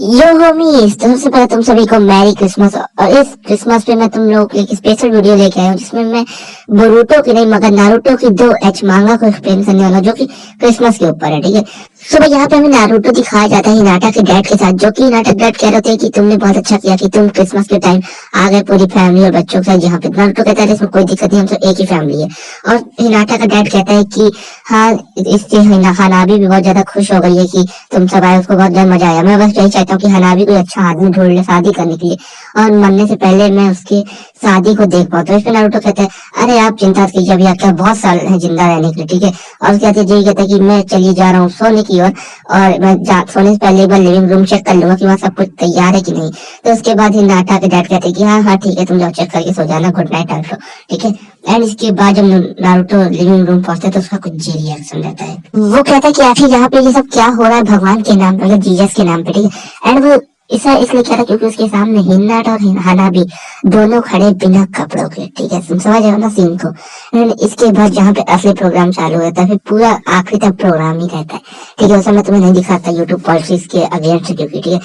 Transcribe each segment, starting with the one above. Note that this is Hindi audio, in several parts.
यो होमीज, तो सबसे पहले तुम सभी को मैरी क्रिसमस। और इस क्रिसमस पे मैं तुम लोगों के लिए एक स्पेशल वीडियो लेके आया हूँ जिसमें मैं बोरूटो की नहीं मगर नारुतो की 2H मांगा को एक्सप्लेन करने वाला हूँ, जो कि क्रिसमस के ऊपर है। ठीक है, सुबह यहाँ पे हमें नारुतो दिखाया जाता है हिनाटा के डैड के साथ, जो कि हिनाटा डैड कह रहे थे कि तुमने बहुत अच्छा किया कि तुम क्रिसमस के टाइम आ गए पूरी फैमिली और बच्चों के साथ। यहाँ पे नारुतो कहता है इसमें कोई दिक्कत नहीं, हम तो एक ही फैमिली है। और हिनाटा का डैड कहता है कि हाँ, इससे हनाबी भी बहुत ज्यादा खुश हो गई है कि तुम सब आए, उसको बहुत ज्यादा मजा आया। मैं बस यही चाहता हूँ कि हनाबी कोई अच्छा आदमी ढूंढ ले शादी करने के लिए, और मरने से पहले मैं उसकी शादी को देख पाऊँ। तो इस पे नारुतो कहते हैं अरे आप चिंता कीजिए, अभी आपका बहुत साल है जिंदा रहने के लिए। ठीक है, और उसके बाद यही कहता है कि मैं चलिए जा रहा हूँ सोने की ओर, और मैं सोने से पहले एक बार लिविंग रूम चेक कर लूंगा कि वहाँ सब कुछ तैयार है कि नहीं। तो उसके बाद हिनाटा के डैड कहते हैं कि हाँ हाँ ठीक है, तुम जाओ चेक करके सो जाना, गुड नाइट आल्सो। ठीक है, एंड इसके बाद जब नारुतो लिविंग रूम पहुंचता है तो उसका कुछ जी रिएक्शन रहता है। वो कहता है कि आखिर यहाँ पे ये सब क्या हो रहा है भगवान के नाम पे, मतलब जीसस के नाम पे। ठीक है, एंड वो ऐसा इसलिए कह रहा क्योंकि उसके सामने हिनाटा और हनाबी दोनों खड़े बिना कपड़ों के। ठीक है, तुम समझ रहे हो ना सीन को। एंड इसके बाद जहाँ पे असली प्रोग्राम चालू होता है, फिर पूरा आखिरी तक प्रोग्राम ही रहता है। ठीक है, उस समय तुम्हें नहीं दिखाता यूट्यूब पॉलिसीज के अगेंस्ट, क्योंकि ठीक है।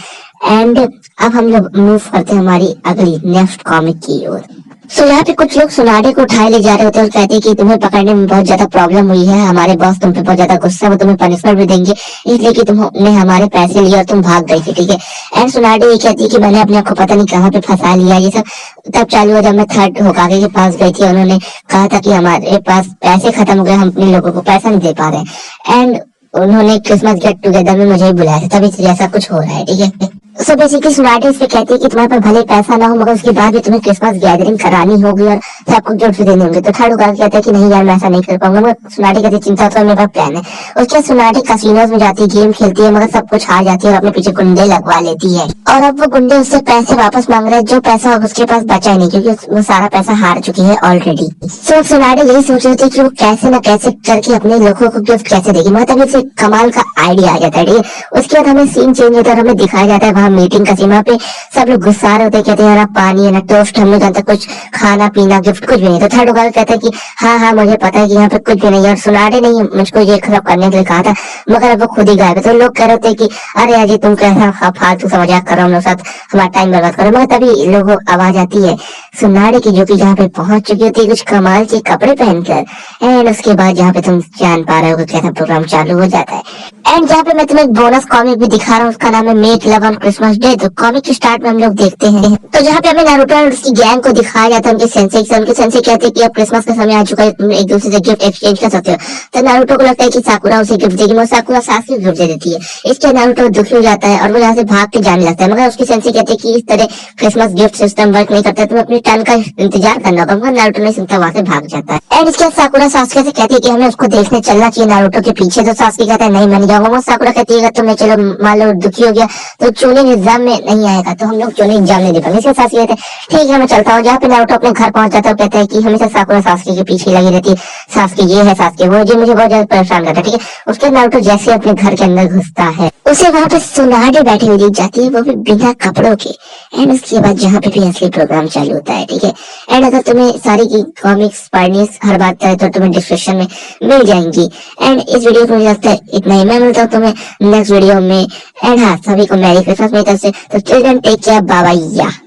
एंड अब हम लोग मूव करते हैं हमारी अगली नेक्स्ट कॉमिक की ओर। सो यहाँ पे कुछ लोग सुनाडे को उठाए ले जा रहे होते हैं और कहते हैं कि तुम्हें पकड़ने में बहुत ज्यादा प्रॉब्लम हुई है, हमारे बॉस तुम पे बहुत ज्यादा गुस्सा है, वो तुम्हें पनिशमेंट भी देंगे इसलिए कि तुमने हमारे पैसे लिए और तुम भाग गई थी। ठीक है, एंड सुनाडे ये कहती है कि मैंने अपने आप को पता नहीं कहाँ पे फंसा लिया। ये सब तब चालू हुआ जब मैं थर्ड होकागे के पास गई थी, उन्होंने कहा था कि हमारे पास पैसे खत्म हो गए, हम अपने लोगों को पैसा नहीं दे पा रहे। एंड उन्होंने क्रिसमस गेट टुगेदर में मुझे ही बुलाया था, तभी ऐसा कुछ हो रहा है। ठीक है, सो बेसिकली सुनाडे इस पे कहती है कि तुम्हारे पास भले पैसा ना हो मगर उसके बाद भी तुम्हें क्रिसमस गैदरिंग करानी होगी और सबको गिफ्ट देने होंगे। तो थर्ड होकर कहता है कि नहीं यार मैं ऐसा नहीं कर पाऊंगा, मगर सुनाडे कहती चिंता तो मेरे पास प्लान है। उसके बाद सुनाडे कैसीनोज में जाती है, गेम खेलती है मगर सब कुछ हार जाती है और अपने पीछे गुंडे लगवा लेती है। और अब वो गुंडे उससे पैसे वापस मांग रहे हैं, जो पैसा उसके पास बचा ही नहीं क्योंकि वो सारा पैसा हार चुकी है ऑलरेडी। सो सुनाडे यही सोच रही थी कि वो कैसे न कैसे करके अपने लोगों को गिफ्ट कैसे देगी, मतलब इसे कमाल का आइडिया आ जाता है। ठीक है, उसके बाद हमें सीन चेंज होता है, हमें दिखाया जाता है वहाँ मीटिंग का सीन पे सब लोग गुस्सा रहे होते हैं, कहते हैं ना पानी है ना टोस्ट, हम लोग जानते कुछ खाना पीना गिफ्ट कुछ भी नहीं। तो थर्ड होगा कहता है कि हाँ हाँ मुझे पता है कि यहाँ पे कुछ भी नहीं है, और सुनाडे नहीं मुझको ये खराब करने के लिए कहा था मगर अब वो खुद ही गायब है। तो लोग कह रहे थे कि अरे अजय तुम कैसा फालतू सा मजाक करो हम लोग साथ, हमारा टाइम बर्बाद करो। मगर तभी लोगों को आवाज आती है सुनाडे की, जो कि यहाँ पे पहुंच चुकी होती है कुछ कमाल के कपड़े पहनकर। एंड उसके बाद यहाँ पे तुम जान पा रहे हो कि कैसा प्रोग्राम चालू हो जाता है। एंड जहाँ पे मैं तुम्हें एक बोनस कॉमिक भी दिखा रहा हूँ, उसका नाम है make love on Christmas day. तो कॉमिक के स्टार्ट में हम लोग देखते हैं तो जहाँ पे हमें नारुतो और उसकी गैंग को दिखाया जाता है, उनके सेंसे कहते हैं कि अब क्रिसमस का समय आ चुका है, तुम एक दूसरे से गिफ्ट एक्सचेंज कर सकते हो। तो नारुतो को लगता है कि साकुरा उसे गिफ्ट देगी, वो साकुरा सासू गिफ्ट दे देती है। इसके नारुतो दुखी हो जाता है और वो यहाँ से भाग के जाने लगता है, मगर उसके सेंसे कहते हैं कि इस तरह क्रिसमस गिफ्ट सिस्टम वर्क नहीं करता, तुम्हें अपनी टर्न का इंतजार करना होगा। मगर नारुतो नहीं सुनता, वहां से भाग जाता है। एंड इसके बाद साकुरा सासुके से कहती है कि हमें उसको देखने चलना चाहिए नारुतो के पीछे। तो सासुके कहता है नहीं मैं नहीं जाऊंगा। वो साकुरा कहती है तुमने चलो मान लो दुखी हो गया तो चूनिंग एग्जाम में नहीं आएगा तो हम लोग चूनिंग एग्जाम नहीं दे पाएंगे। इसके साथ कहते हैं ठीक है मैं चलता हूँ। जहाँ पे नारुतो अपने घर पहुंच जाता है कहता है कि हमेशा साकुरा सासुके के पीछे लगी रहती है, सासुके ये है सासुके वो, जो मुझे बहुत ज्यादा परेशान करता है। ठीक है, उसके नारुतो जैसे अपने घर के अंदर घुसता है उसे वहां पे सुनाडे बैठी हुई दिख जाती है, वो भी बिना कपड़ों के। एंड उसके बाद जहाँ पे भी असली प्रोग्राम चालू होता है। ठीक है, एंड अगर तुम्हें सारी की कॉमिक्स पढ़नी हर बात है तो तुम्हें डिस्क्रिप्शन में मिल जाएंगी। एंड इस वीडियो को मुझे लगता है इतना ही, मैं मिलता हूँ तुम्हें नेक्स्ट वीडियो में। एंड हाँ, सभी को मैरी क्रिसमस मेरी तरफ से। तो children take care, bye bye.